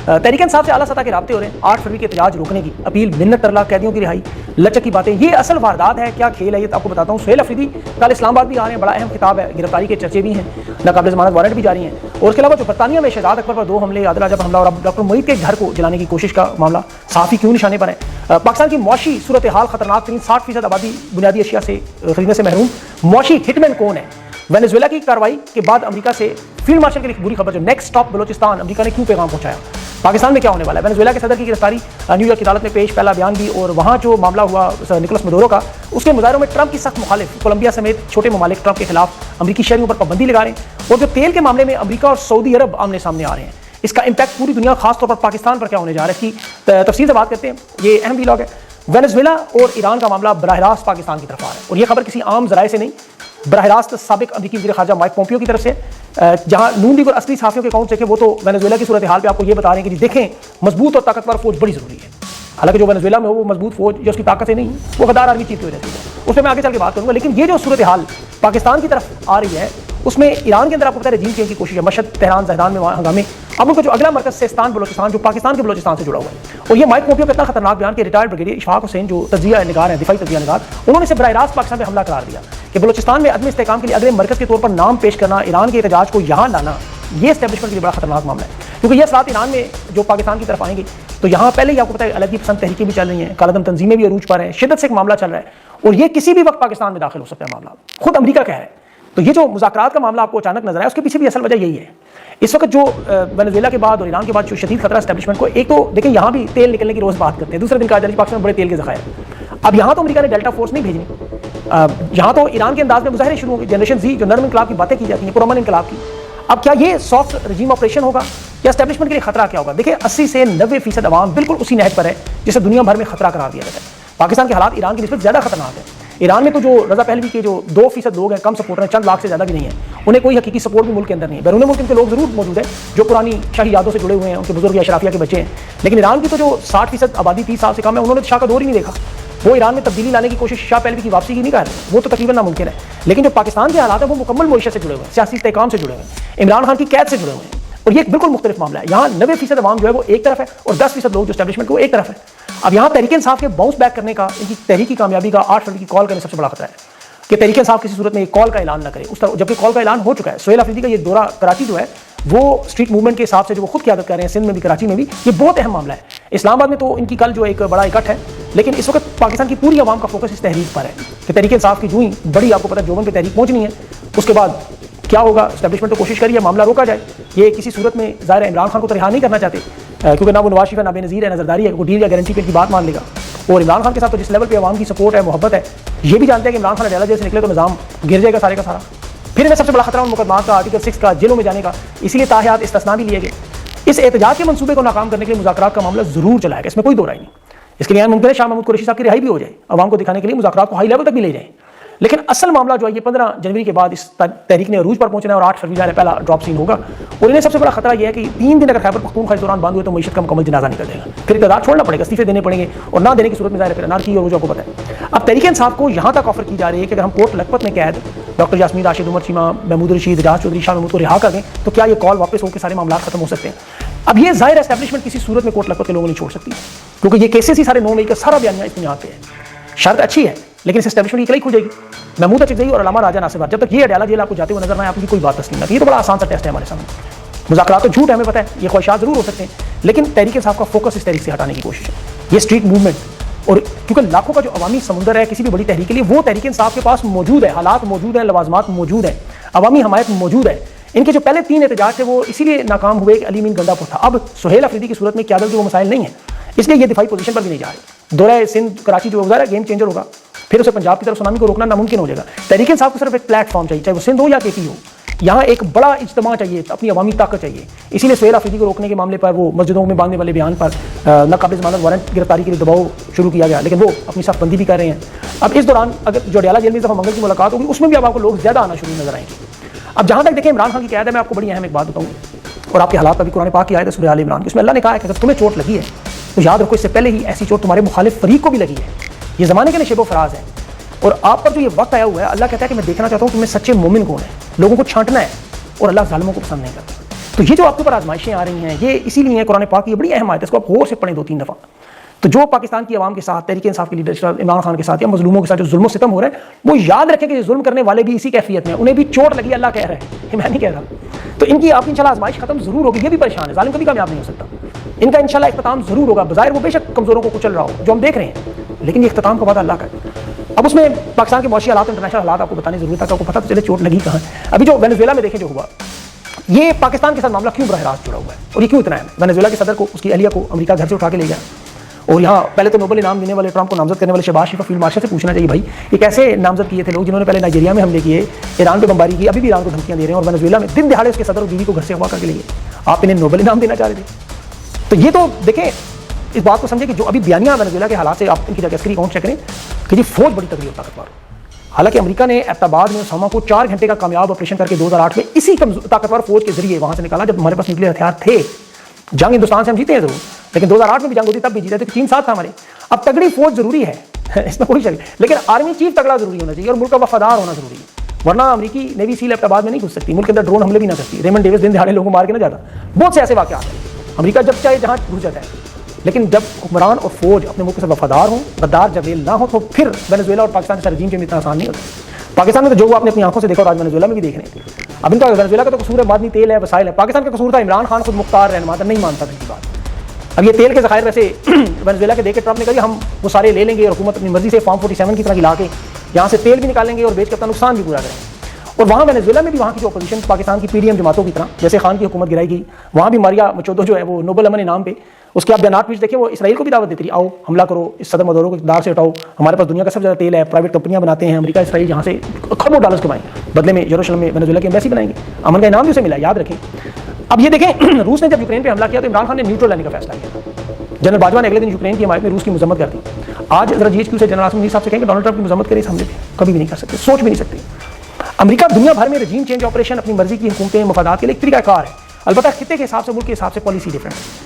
تحریک انصاف سے اعلیٰ سطح کے رابطے ہو رہے ہیں. 8 فروری کے احتجاج روکنے کی اپیل, منت ترلا قیدیوں کی رہائی, لچک کی باتیں. یہ اصل واردات ہے, کیا کھیل ہے یہ آپ کو بتاتا ہوں. سہیل افریدی کل اسلام آباد بھی آ رہے ہیں, بڑا اہم خطاب ہے, گرفتاری کے چرچے بھی ہیں, ناقابل ضمانت وارنٹ بھی جاری ہیں. اور اس کے علاوہ جو برطانیہ میں شہزاد اکبر پر 2 حملے, عادل عجب حملہ اور اب ڈاکٹر معید کے گھر کو جلانے کی کوشش کا معاملہ, صحافی کیوں نشانے پر ہے. پاکستان کی معاشی صورتحال خطرناک ترین, 60% آبادی بنیادی اشیاء سے خریدنے سے محروم. معاشی ہٹ مین کون ہے؟ وینزویلا کی کارروائی کے بعد امریکہ سے فیلڈ مارشل کے لیے بری خبر, جو نیکسٹ اسٹاپ بلوچستان, امریکہ نے کیوں پیغام پہنچایا؟ پاکستان میں کیا ہونے والا ہے؟ وینزویلا کے صدر کی گرفتاری, نیو یارک کی عدالت میں پیش, پہلا بیان بھی, اور وہاں جو معاملہ ہوا نکولس مدورو کا, اس کے مظاہروں میں ٹرمپ کی سخت مخالف. کولمبیا سمیت چھوٹے ممالک ٹرمپ کے خلاف امریکی شہریوں پر پابندی لگا رہے ہیں. اور جو تیل کے معاملے میں امریکہ اور سعودی عرب آمنے سامنے آ رہے ہیں, اس کا امپیکٹ پوری دنیا, خاص طور پر پاکستان پر کیا ہونے جا رہا ہے, اس کی تفصیل سے بات کرتے ہیں. یہ اہم ویلاگ ہے. وینزویلا اور ایران کا معاملہ براہ راست پاکستان کی طرف آ رہا ہے, اور یہ خبر کسی عام ذرائع سے نہیں, براہ راست سابق امریکی وزیر خارجہ مائک پومپیو کی طرف سے. جہاں نون لیگ اور اصلی صحافیوں کے اکاؤنٹ دیکھیں, وہ تو وینزویلا کی صورتحال پہ آپ کو یہ بتا رہے ہیں کہ جی دیکھیں, مضبوط اور طاقتور فوج بڑی ضروری ہے. حالانکہ جو وینزویلا میں ہو وہ مضبوط فوج جو اس کی طاقت سے نہیں, وہ غدار آرمی چیف کی وجہ سے ہے, اس پہ میں آگے چل کے بات کروں گا. لیکن یہ جو صورتحال پاکستان کی طرف آ رہی ہے, اس میں ایران کے اندر آپ کو پتہ ہے رجیم چینج کی کوشش ہے. مشہد, تہران, زہدان میں ہنگامے. اب ان کا جو اگلا مرکز سیستان بلوچستان, جو پاکستان کے بلوچستان سے جڑا ہوا ہے. اور یہ مائک پومپیو کا اتنا خطرناک بیان کہ ریٹائرڈ بریگیڈیئر اشفاق حسین جو تجزیہ نگار ہیں, دفاعی تجزیہ نگار, انہوں نے اسے براہ راست پاکستان پہ حملہ قرار دیا کہ بلوچستان میں عدم استحکام کے لیے اگلے مرکز کے طور پر نام پیش کرنا, ایران کے احتجاج کو یہاں لانا, یہ اسٹیبلشمنٹ کے لیے بڑا خطرناک معاملہ ہے. کیونکہ یہ اثرات ایران میں جو پاکستان کی طرف آئیں گے, تو یہاں پہلے ہی آپ کو پتہ ہے علیحدگی پسند تحریکیں بھی چل رہی ہیں, کالعدم تنظیمیں بھی عروج پر ہیں, شدت سے ایک معاملہ چل رہا ہے, اور یہ کسی بھی وقت پاکستان میں داخل ہو سکتا ہے معاملہ, خود امریکہ کہہ رہا ہے. تو یہ جو مذاکرات کا معاملہ آپ کو اچانک نظر آیا, اس کے پیچھے بھی اصل وجہ یہی ہے. اس وقت جو وینزویلا کے بعد اور ایران کے بعد جو شدید خطرہ اسٹیبلشمنٹ کو, ایک تو دیکھیں یہاں بھی تیل نکلنے کی روز بات کرتے ہیں, دوسرے دن کہا جا رہا ہے پاکستان میں بڑے تیل کے ذخائر. اب یہاں تو امریکہ نے ڈیلٹا فورس نہیں بھیجنی, یہاں تو ایران کے انداز میں مظاہرے شروع ہو گئے, جنریشن زی, جو نرم انقلاب کی باتیں کی جاتی ہیں, پرامن انقلاب کی. اب کیا یہ سافٹ رجیم آپریشن ہوگا یا اسٹیبلشمنٹ کے لیے خطرہ کیا ہوگا؟ دیکھیں 80 سے 90% عوام بالکل اسی نہج پر ہے جسے دنیا بھر میں خطرہ قرار دیا جاتا ہے. پاکستان کے حالات ایران کی نسبت زیادہ خطرناک ہے. ایران میں تو جو رضا پہلوی کے جو 2% لوگ ہیں, کم سپورٹر ہیں, چند لاکھ سے زیادہ بھی نہیں ہیں, انہیں کوئی حقیقی سپورٹ بھی ملک کے اندر نہیں ہے. بیرون ملک ان کے لوگ ضرور موجود ہیں جو پرانی شاہی یادوں سے جڑے ہوئے ہیں, ان کے بزرگ یا اشرافیہ کے بچے ہیں. لیکن ایران کی تو جو 60% آبادی 30 سال سے کم ہے, انہوں نے شاہ کا دور ہی نہیں دیکھا. وہ ایران میں تبدیلی لانے کی کوشش, شاہ پہلوی کی واپسی کی نہیں کر رہے, وہ تو تقریباً ناممکن ہے. لیکن جو پاکستان کے حالات ہیں وہ مکمل معیشت سے جڑے ہوئے ہیں, سیاسی استحکام سے جڑے ہوئے ہیں, عمران خان کی قید سے جڑے ہوئے ہیں, اور یہ ایک بالکل مختلف معاملہ ہے. یہاں 90% عوام جو ہے وہ ایک طرف ہے, اور 10% لوگ جو اسٹیبلشمنٹ کو ایک طرف ہے. اب یہاں تحریک انصاف کے باؤنس بیک کرنے کا, ان کی تحریک کی کامیابی کا 8 فروری کی کال کرنے سب سے بڑا خطرہ ہے کہ تحریک انصاف کسی صورت میں ایک کال کا اعلان نہ کرے. اس طرح جبکہ کال کا اعلان ہو چکا ہے. سہیل افریدی کا یہ دورہ کراچی جو ہے, وہ اسٹریٹ موومنٹ کے حساب سے جو وہ خود قیادت کر رہے ہیں, سندھ میں بھی کراچی میں بھی, یہ بہت اہم معاملہ ہے. اسلام آباد میں تو ان کی کل جو ایک بڑا اکٹھ ہے, لیکن اس وقت پاکستان کی پوری عوام کا فوکس اس تحریک پر ہے کہ تحریک انصاف کی جو ہی بڑی, آپ کو پتہ ہے جوبن پہ تحریک پہنچنی ہے, اس کے بعد کیا ہوگا. اسٹیبلشمنٹ تو کوشش کریے معاملہ روکا جائے. یہ کسی صورت میں ظاہر ہے عمران خان کو تو رہا نہیں کرنا چاہتے, کیونکہ نہ وہ نواز شریف ہے, نہ بے نظیر ہے, نہ زرداری ہے, وہ ڈیل یا گارنٹی پہ کی بات مان لے گا. اور عمران خان کے ساتھ تو جس لیول پہ عوام کی سپورٹ ہے, محبت ہے, یہ بھی جانتے ہیں کہ عمران خان اڈیالہ جیل سے نکلے تو نظام گر جائے گا سارے کا سارا. پھر انہیں سب سے بڑا خطرہ ان مقدمات کا, آرٹیکل 6 کا, جیلوں میں جانے کا. اسی لیے تاحیات استثنا بھی لیے گئے. اس احتجاج کے منصوبے کو ناکام کرنے کے لیے مذاکرات کا معاملہ ضرور چلائے گا, اس میں کوئی دو رائے نہیں. اس کے لیے ممکن ہے شاہ محمود قریشی صاحب کی رہائی بھی ہو جائے, عوام کو دکھانے کے لیے مذاکرات کو ہائی لیول تک بھی لے جائیں. لیکن اصل معاملہ جو ہے یہ 15 جنوری کے بعد اس تحریک نے عروج پر پہنچنا ہے, اور 8 فروری پہلا ڈراپ سین ہوگا. اور انہیں سب سے بڑا خطرہ یہ ہے کہ 3 دن اگر خیبر پختونخوا اس دوران بند ہوئے تو معیشت کا مکمل جنازہ نکل جائے گا. پھر اقتدار چھوڑنا پڑے گا, استعفے دینے پڑیں گے, اور نہ دینے کی صورت میں ظاہر ہے پھر انارکی اور عروج کو پتہ ہے. اب تحریک انصاف کو یہاں تک آفر کی جا رہی ہے کہ اگر ہم کوٹ لکھپت میں قید ڈاکٹر یاسمین راشد, عمر چیمہ, محمود رشید, اعجاز چودھری, شاہ محمود کو رہا کر دیں, تو کیا یہ کال واپس ہو کے سارے معاملات ختم ہو سکتے ہیں؟ اب یہ ظاہر اسٹیبلشمنٹ کسی صورت میں کوٹ لکھپت کے لوگوں نہیں چھوڑ سکتی, کیونکہ یہ کیسز ہی سارے 9 مئی کا سارا بیانیہ اس بنیاد پہ ہے. شرط اچھی ہے لیکن اس اسٹیبلشمنٹ کی کئی کھل جائے گی. محمود اچکزئی اور علامہ راجہ ناصر, جب تک یہ اڈیالہ جیل آپ کو جاتے ہوئے نظر نہ آئے, آپ کی کوئی بات تسلیم نہ. یہ تو بڑا آسان سا ٹیسٹ ہے ہمارے سامنے. مذاکرات تو جھوٹ ہے, ہمیں پتہ ہے, یہ خواہشات ضرور ہو سکتے ہیں, لیکن تحریک انصاف کا فوکس اس تحریک سے ہٹانے کی کوشش ہے. یہ اسٹریٹ موومنٹ, اور کیونکہ لاکھوں کا جو عوامی سمندر ہے کسی بھی بڑی تحریک کے لیے, وہ تحریک انصاف کے پاس موجود ہے, حالات موجود ہیں, لوازمات موجود ہیں, عوامی حمایت موجود ہے. ان کے جو پہلے 3 احتجاج تھے وہ اسی لیے ناکام ہوئے کہ علی امین گنڈا پور تھا. اب سہیل افریدی کی صورت میں قیادت کے وہ مسائل نہیں ہیں, اس لیے یہ دفاعی پوزیشن پر بھی نہیں جا رہے. دورہ سندھ کراچی جو گزارا گیم چینجر ہوگا, پھر اسے پنجاب کی طرف سونامی کو روکنا ناممکن ہو جائے گا. تحریک انصاف کو صرف ایک پلیٹ فارم چاہیے, چاہے وہ سندھ ہو یا KP ہو. یہاں ایک بڑا اجتماع چاہیے, اپنی عوامی طاقت چاہیے. اسی لیے سہیل افریدی کو روکنے کے معاملے پر, وہ مسجدوں میں باندھنے والے بیان پر ناقابل ضمانت وارنٹ گرفتاری کے لیے دباؤ شروع کیا گیا, لیکن وہ اپنی صف بندی بھی کر رہے ہیں. اب اس دوران اگر جو اڈیالہ جیل میں دفعہ منگل کی ملاقات ہوگی, اس میں بھی اب آپ کو لوگ زیادہ آنا شروع نظر آئیں گے. اب جہاں تک دیکھیں عمران خان کی قیادت ہے, میں آپ کو بڑی اہم ایک بات بتاؤں, اور آپ کے حالات ابھی قرآن پاک کی آیت ہے سورہ آل عمران کی, اس میں اللہ نے کہا ہے کہ اگر تمہیں چوٹ لگی ہے تو یاد رکھو اس سے پہلے ہی ایسی چوٹ تمہارے مخالف فریق کو بھی لگی ہے. یہ زمانے کے نشیب و فراز ہے, اور آپ پر جو یہ وقت آیا ہوا ہے, اللہ کہتا ہے کہ میں دیکھنا چاہتا ہوں تمہیں سچے مومن کون ہیں. لوگوں کو چھانٹنا ہے, اور اللہ ظالموں کو پسند نہیں کرتا. تو یہ جو آپ کے اوپر آزمائشیں آ رہی ہیں یہ اسی لیے قرآن پاک کی یہ بڑی اہم آیت ہے, اس کو آپ غور سے پڑھیں 2-3 دفعہ. تو جو پاکستان کی عوام کے ساتھ تحریک انصاف کی لیڈر عمران خان کے ساتھ یا مظلوموں کے ساتھ جو ظلم و ستم ہو رہا ہے, وہ یاد رکھیں کہ یہ ظلم کرنے والے بھی اسی کیفیت میں ہیں, انہیں بھی چوٹ لگی, اللہ کہہ رہے ہیں, یہ میں نہیں کہہ رہا. تو ان کی آپ کی انشاءاللہ آزمائش ختم ضرور ہوگی. یہ بھی پریشان ہے, ظالم کبھی کامیاب نہیں ہو سکتا. ان کا انشاءاللہ اختتام ضرور ہوگا. بظاہر وہ بے شک کمزوروں کو کچل رہا ہو جو ہم دیکھ رہے ہیں, لیکن یہ اختتام کا وعدہ اللہ کا ہے. اب اس میں پاکستان کے معاشی حالات, انٹرنیشنل حالات آپ کو بتانے ضرورت ہے, آپ کو پتہ تو چلے چوٹ لگی کہاں. ابھی جو وینزویلا میں دیکھیں جو ہوا, یہ پاکستان کے ساتھ معاملہ کیوں براہ راست جڑا ہوا ہے اور یہ کیوں اتنا ہے. وینزویلا کے صدر کو, اس کی اہلیہ کو امریکہ گھر سے اٹھا کے لے گیا, اور یہاں پہلے تو نوبل انعام دینے والے ٹرمپ کو نامزد کرنے والے شہباز شریف فیلڈ مارشل سے پوچھنا چاہیے بھائی یہ کیسے نامزد کیے تھے لوگ جنہوں نے پہلے نائجیریا میں حملے کیے, ایران پہ بمباری کی, ابھی بھی ایران کو دھمکیاں دے رہے ہیں, اور وینزویلا میں دن دہاڑے اس کے صدر اور بیوی کو گھر سے اغوا کر کے لے گئے. آپ انہیں نوبل انعام دینا چاہ رہے تھے. تو یہ تو دیکھیں, اس بات کو سمجھیں کہ جو ابھی بیانیہ وینزویلا کے حالات سے آپ ان کی عسکری اکاؤنٹ چیک کریں کہ یہ فوج بڑی تگڑی اور طاقتور. حالانکہ امریکہ نے ایبٹاباد میں اسامہ کو 4 گھنٹے کا کامیاب آپریشن کر کے 2008 میں اسی طاقتور فوج کے ذریعے وہاں سے نکالا جب ہمارے پاس نیوکلیئر ہتھیار تھے. جنگ ہندوستان سے ہم جیتے ہیں ضرور, لیکن 2008 میں بھی جنگ ہوتی تب بھی جیتے تھے, چین ساتھ تھا ہمارے. اب تگڑی فوج ضروری ہے, اس میں کوئی شک نہیں, لیکن آرمی چیف تگڑا ضروری ہونا چاہیے اور ملک کا وفادار ہونا ضروری ہے, ورنہ امریکی نیوی سیل ایبٹاباد میں نہیں گھس سکتی, ملک کے اندر ڈرون حملے بھی نہ کرتی. ریمنڈ ڈیوس دن دہاڑے لوگوں کو مار کے نہ جاتا. بہت سے ایسے واقعات ہیں. امریکہ جب چاہے جہاں گھس جاتا ہے, لیکن جب حکمران اور فوج اپنے ملک کے ساتھ وفادار ہوں, غدار جبریل نہ ہو, تو پھر وینزویلا اور پاکستان کے رجیم کے اتنا آسان نہیں ہوتا. پاکستان میں تو جو آپ نے اپنی آنکھوں سے دیکھا اور آج وینزویلا میں بھی دیکھ رہے ہیں. اب ان کا وینزویلا کا تو قصور ہے معدنی تیل ہے, وسائل ہے. پاکستان کا قصور تھا عمران خان خود مختار رہنما تھا, نہیں مانتا تھا ان کی بات. اب یہ تیل کے ذخائر ویسے وینزویلا کے دے کے ٹرمپ نے کہا ہم وہ سارے لے لیں گے, اور حکومت اپنی مرضی سے فارم 47 کی طرح لا کے یہاں سے تیل بھی نکالیں گے اور بیچ کے اپنا نقصان بھی پورا کریں گے. اور وہاں وینزویلا میں بھی وہاں کی جو اپوزیشن پاکستان کی PDM جماعتوں کی طرح, جیسے خان کی حکومت گرائی گئی, وہاں بھی ماریا مچودو جو ہے وہ نوبل امن انعام پہ, اس کے آپ بیانات پیش دیکھیں, وہ اسرائیل کو بھی دعوت دیتی رہی, آؤ حملہ کرو, اس صدر مدورو کو اقتدار سے ہٹاؤ, ہمارے پاس دنیا کا سب سے زیادہ تیل ہے, پرائیویٹ کمپنیاں بناتے ہیں, امریکہ اسرائیل جہاں سے کروڑوں ڈالرز کمائیں, بدلے میں یروشلم میں وینزویلا کی ایمبیسی بنائیں گے, امن کا انعام بھی اسے ملا, یاد رکھیں. اب یہ دیکھیں, روس نے جب یوکرین پہ حملہ کیا تو عمران خان نے نیوٹرل لینے کا فیصلہ کیا. جنرل باجوہ نے اگلے دن یوکرین کی حمایت میں روس کی مذمت کر دی. آج ذرا GHQ سے جنرل عاصم منیر صاحب سے کہیں کہ ڈونلڈ ٹرمپ کی مذمت کرے اس حملے پہ, کبھی بھی نہیں کر سکتے, سوچ بھی نہیں سکتے. امریکہ دنیا بھر میں رجیم چینج آپریشن, اپنی مرضی کی حکومتیں, مفادات کے لیے ایک طریقہ کار ہے, البتہ خطے کے حساب سے, ملک کے حساب سے پالیسی ڈفرنٹ ہے.